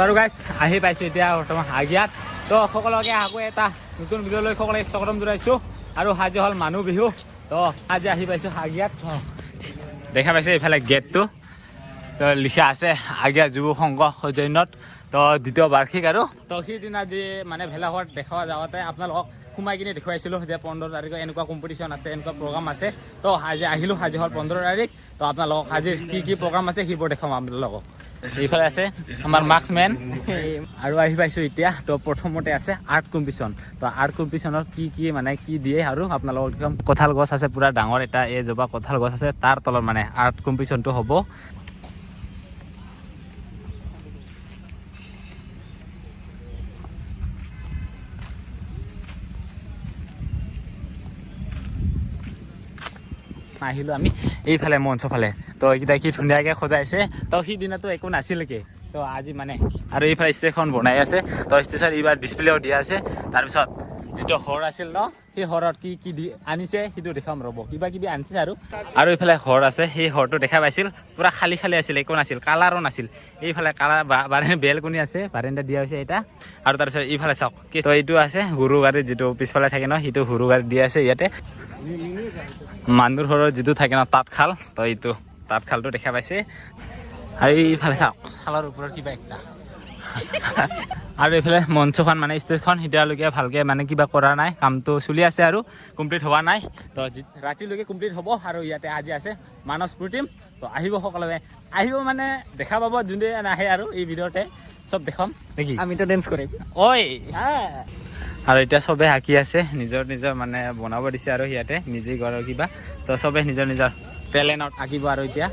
আৰু গাইজ আহি পাইছোঁ এতিয়া বৰ্তমান হাগিয়াত। তো সকলোকে আকৌ এটা নতুন ভিডিঅ'লৈ সকলোকে স্বাগতম জনাইছোঁ। আৰু আজি হ'ল মানুহ বিহু। তো আজি আহি পাইছোঁ হাগিয়াত। দেখা পাইছে এইফালে গেটটো তো লিখা আছে হাগিয়া যুৱ সংঘ সৌজন্যত তো দ্বিতীয় বাৰ্ষিক। আৰু তো সিদিনা যি মানে ভেলাঘৰত দেখা যাওঁতে আপোনালোকক সোমাই কিনে দেখুৱাইছিলোঁ যে 15 তাৰিখে এনেকুৱা কম্পিটিশ্যন আছে, এনেকুৱা প্ৰগ্ৰাম আছে। তো আজি আহিলোঁ, আজি হ'ল 15 তাৰিখ। তো আপোনালোকক আজিৰ কি প্ৰগ্ৰাম আছে সেইবোৰ দেখাম আপোনালোকক। এইফালে আছে আমাৰ মাৰ্কছমেন আৰু আহি পাইছোঁ এতিয়া। তো প্ৰথমতে আছে আৰ্ট কম্পিটিশ্যন। তো আৰ্ট কম্পিটিশ্যনৰ কি মানে কি দিয়ে আৰু আপোনালোকক একদম কঁঠাল গছ আছে, পুৰা ডাঙৰ এটা এজোপা কঁঠাল গছ আছে, তাৰ তলত মানে আৰ্ট কম্পিটিশ্যনটো হ'ব। আহিলোঁ আমি এইফালে মঞ্চফালে। তো এইকেইটা কি ধুনীয়াকৈ সজাইছে। তো সিদিনাটো একো নাছিলকে। তো আজি মানে আৰু এইফালে ষ্টেজখন বনাই আছে। তো ষ্টেজত এইবাৰ ডিছপ্লেও দিয়া আছে। তাৰপিছত যিটো হৰ আছিল ন, সেই হৰত কি দি আনিছে সেইটো দেখাম ৰ'ব। কিবা কিবি আনিছে আৰু এইফালে হৰ আছে, সেই হৰটো দেখা পাইছিল পূৰা খালী আছিল, একো নাছিল, কালাৰো নাছিল। এইফালে কালাৰ বেলকনি আছে, বাৰেণ্ডা দিয়া হৈছে এটা। আৰু তাৰপিছত এইফালে চাওক, তো এইটো আছে সৰু গাড়ী, যিটো পিছফালে থাকে ন, সেইটো সৰু গাড়ী দিয়া আছে ইয়াতে। মানুহৰ ঘৰত যিটো থাকে ন তাঁতশাল, তো এইটো তাঁতশালটো দেখা পাইছে। আৰু এইফালে চাওক শালৰ ওপৰত কিবা একটা আৰু এইফালে মঞ্চখন মানে ষ্টেজখন এতিয়ালৈকে ভালকৈ মানে কিবা কৰা নাই, কামটো চলি আছে আৰু কমপ্লিট হোৱা নাই। তো ৰাতিলৈকে কমপ্লিট হ'ব। আৰু ইয়াতে আজি আছে মানস প্ৰতিম। তো আহিব সকলোৱে, আহিব মানে দেখা পাব, যোনে নাহে আৰু এই ভিডিঅ'তে চব দেখাম নেকি, আমিতো ডেন্স কৰিম ঐ। আৰু এতিয়া চবে আঁকি আছে, নিজৰ মানে বনাব দিছে আৰু ইয়াতে নিজে ঘৰৰ কিবা। তো চবে নিজৰ টেলেণ্টত আঁকিব আৰু এতিয়া।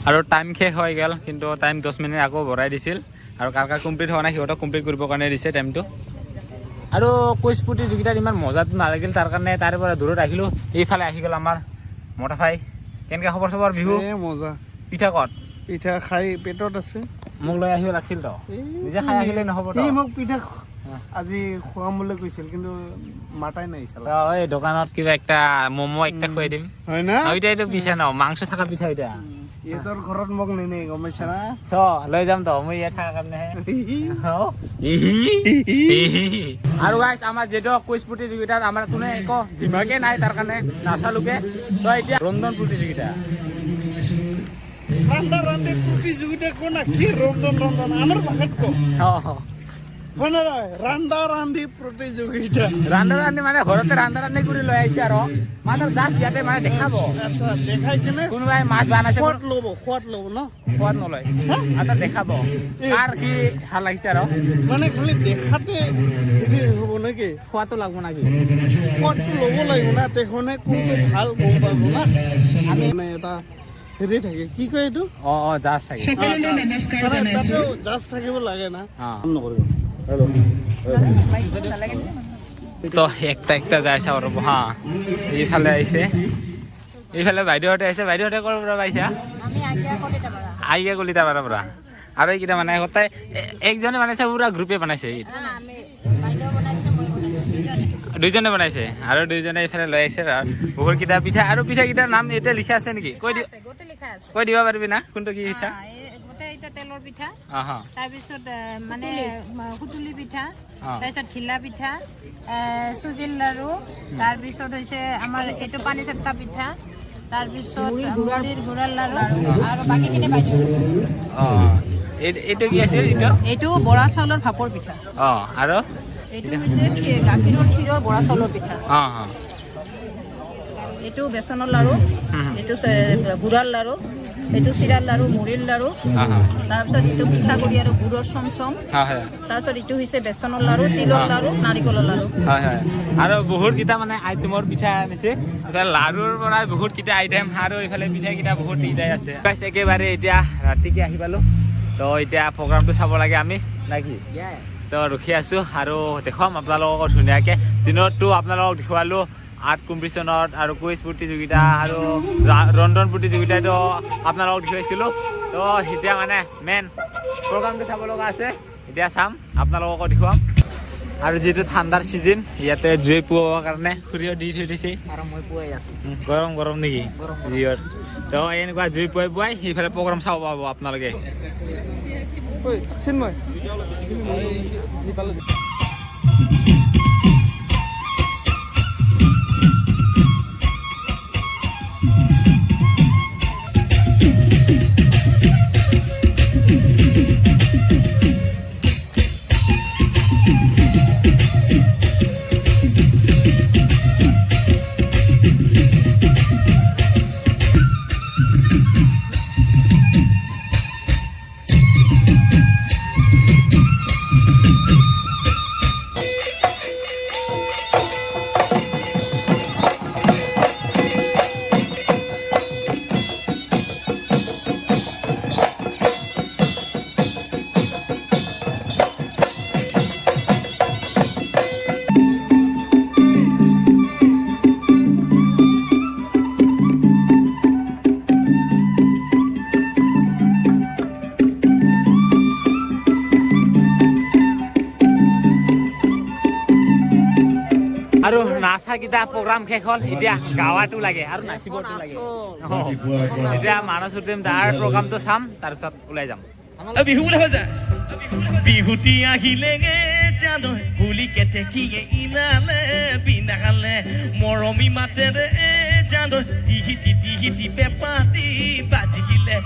আৰু টাইম শেষ হৈ গ'ল, কিন্তু টাইম 10 মিনিট আকৌ বঢ়াই দিছিল। আৰু কাৰ কমপ্লিট হোৱা নাই সিহঁতক কমপ্লিট কৰিবৰ কাৰণে দিছে টাইমটো। আৰু কুইজ প্ৰতিযোগিতাত ইমান মজাটো নালাগিল, তাৰ কাৰণে তাৰে পৰা দূৰত আহিলোঁ। এইফালে আহি গ'ল আমাৰ মতা ভাই। কেনেকৈ খবৰ চবৰ বিহু? মজা। পিঠা ক'ত? পিঠা খাই পেটত আছে। মোক লৈ আহিব লাগিছিল তো, নিজে খাই আহিলে নহ'ব তো। মোক পিঠা আজি খুৱাম বুলি কৈছিল, কিন্তু মাতাই নাই। এই দোকানত কিবা একটা ম'ম' একটা খুৱাই দিম, হয় না? এইটো পিঠা ন, মাংস থকা পিঠা এটা। ইহঁতৰ ঘৰত মোক নিনে, গম পাইছা না? লৈ যাম তো, মই ইয়াত থকাৰ কাৰণেহে। আৰু গাইছ আমাৰ যিটো কুইজ প্ৰতিযোগিতাত আমাৰ কোনে একো দিমাগে নাই, তাৰ কাৰণে নাচালোকে। তো এতিয়া ৰন্ধন প্ৰতিযোগিতা। ৰান্ধি প্ৰতিযোগিতা কোন কি ৰন্ধন আমাৰ ভাষাত কওঁ ৰান্ধা ৰান্ধি প্ৰতিযোগিতা। ৰান্ধা ৰান্ধি মানে ঘৰতে ৰান্ধা ৰান্ধি কৰি লৈ আহিছে আৰু মানে জাষ্ট ইয়াতে মানে দেখাব। আচ্ছা, দেখাই কিনে কোনোবাই মাছ বনাইছে, সোৱাদ ল'ব ন, সোৱাদ নলয়, এটা দেখাব কাৰ কি ভাল লাগিছে আৰু মানে খালি দেখাতে হেৰি হ'ব নেকি, খোৱাটো লাগব নাকি, সোৱাদটো ল'ব লাগিব না, তেখনে কোনটো ভাল গম পাব না। আমি মানে এটা হেৰি থাকে, কি কয় এইটো? জাজ থাকে, তাতেও জাজ থাকিব লাগে না। তো একটা যাই চাওঁ ৰ'ব হা। এইফালে আহিছে, এইফালে বাইদেউহঁতে আহিছে। বাইদেউহঁতে ক'ৰ পৰা পাইছা? আইয়া কলিতাৰ পৰা। আৰু এইকেইটা মানে গোটাই একজনে বনাইছে, পুৰা গ্ৰুপে বনাইছে? দুইজনে বনাইছে আৰু দুইজনে এইফালে লৈ আহিছে বহুত কেইটা পিঠা। আৰু পিঠাকেইটাৰ নাম এতিয়া লিখা আছে নেকি? কৈ দিব পাৰিবি না কোনটো কি পিঠা? তেলৰ পিঠা, তাৰপিছত মানে সুতুলি পিঠা, তাৰপিছত ঘিলা পিঠা, চুজিৰ লাৰু, তাৰপিছত হৈছে আমাৰ এইটো পানী চেপ্তা পিঠা, তাৰপিছত মুড়িৰ গুড়াৰ লাৰু, আৰু বাকীখিনি বাইদেউ। এইটো কি আছিল? এইটো বৰা চাউলৰ ভাপৰ পিঠা। আৰু এইটো হৈছে গাখীৰৰ ক্ষীৰৰ বৰা চাউলৰ পিঠা। এইটো বেচনৰ লাড়ু, এইটো গুড়াৰ লাড়ু, এইটো চিৰাৰ লাড়ু, মুড়িৰ লাড়ু, তাৰপিছত এইটো পিঠাগুড়ি আৰু গুড়ৰ চমচম, তাৰপিছত এইটো হৈছে বেচনৰ লাড়ু, তিলৰ লাড়ু, নাৰিকলৰ লাড়ু। হয় হয় আৰু বহুতকেইটা মানে আইটেমৰ পিঠা আনিছে, লাড়ুৰ পৰা বহুতকেইটা আইটেম আৰু এইফালে পিঠাকেইটা বহুতকেইটাই আছে। একেবাৰে এতিয়া ৰাতিকে আহি পালোঁ, তো এতিয়া প্ৰগ্ৰামটো চাব লাগে আমি নাকি, তো ৰখি আছোঁ আৰু দেখুৱাম আপোনালোকক ধুনীয়াকৈ। দিনততো আপোনালোকক দেখুৱালোঁ আৰ্ট কম্পিটিশ্যনত আৰু কুইজ প্ৰতিযোগিতা আৰু ৰন্ধন প্ৰতিযোগিতাটো আপোনালোকক দেখুৱাইছিলোঁ। তো এতিয়া মানে মেইন প্ৰগ্ৰামটো চাব লগা আছে, এতিয়া চাম আপোনালোকক দেখুৱাম। আৰু যিটো ঠাণ্ডাৰ ছিজন, ইয়াতে জুই পোৱাৰ কাৰণে সৰিয়হ দি থৈ দিছে, গৰম গৰম নেকি জুইৰ, তো এনেকুৱা জুই পুৱাই সেইফালে প্ৰগ্ৰাম চাব পাব আপোনালোকে। আৰু নাচাকেইটা প্ৰগ্ৰাম শেষ হ'ল, এতিয়া গাৱাটো লাগে আৰু নাচিবতো লাগে। এতিয়া মানস উদ্যম তাৰ প্ৰগ্ৰামটো চাম, তাৰপিছত ওলাই যাম। বিহু বুলি হৈ যায়, বিহুতি আহিলে জানো বুলি কেতেকীয়ে ইনালে বিনালে মৰমী মাতেৰে জানো টিহিটি টিহিটি পেপাতি বাজিলে।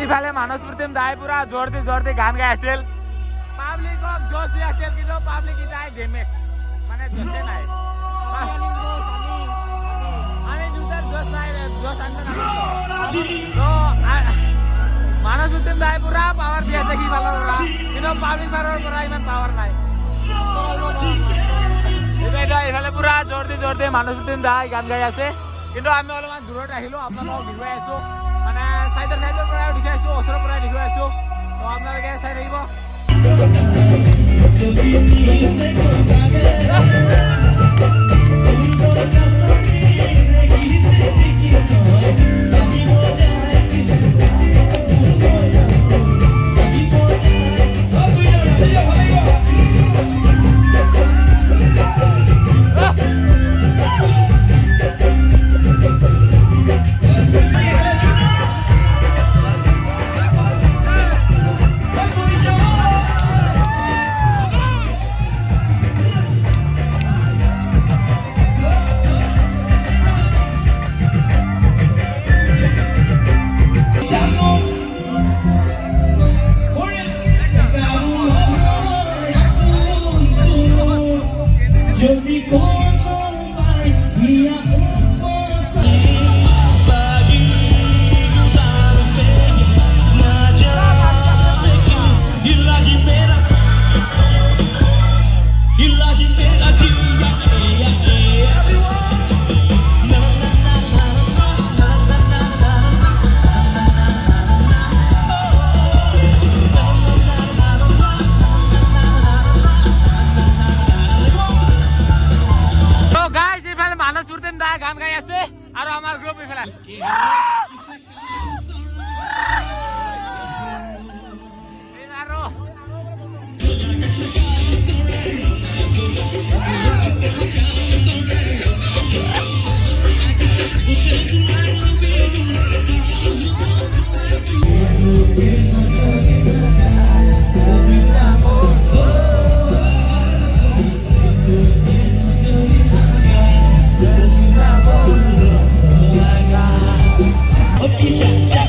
ইফালে মানস প্ৰতীম দাই পুৰা জোৰ দি গান গাই আছিল, পাব্লিকক জোচ দি আছিল, কিন্তু পাব্লিক ইটাই ডেমেজ, মানে জোচে নাই। আমি দুটাৰ জোচ নাই, জোচ আনতে মানস প্ৰতীম দাই পুৰা পাৱাৰ দি আছে সিফালৰ পৰা, কিন্তু পাব্লিক ফালৰ পৰা ইমান পাৱাৰ নাই। ইফালে পুৰা জোৰ দি মানস প্ৰতীম দাই গান গাই আছে, কিন্তু আমি অলপমান দূৰত আহিলোঁ, আপোনালোকক দেখুৱাই আছোঁ, মানে চাইডৰ পৰাই দেখুৱাই আছোঁ, ওচৰৰ পৰাই দেখুৱাই আছোঁ, তো আপোনালোকে চাই থাকিব। ইজা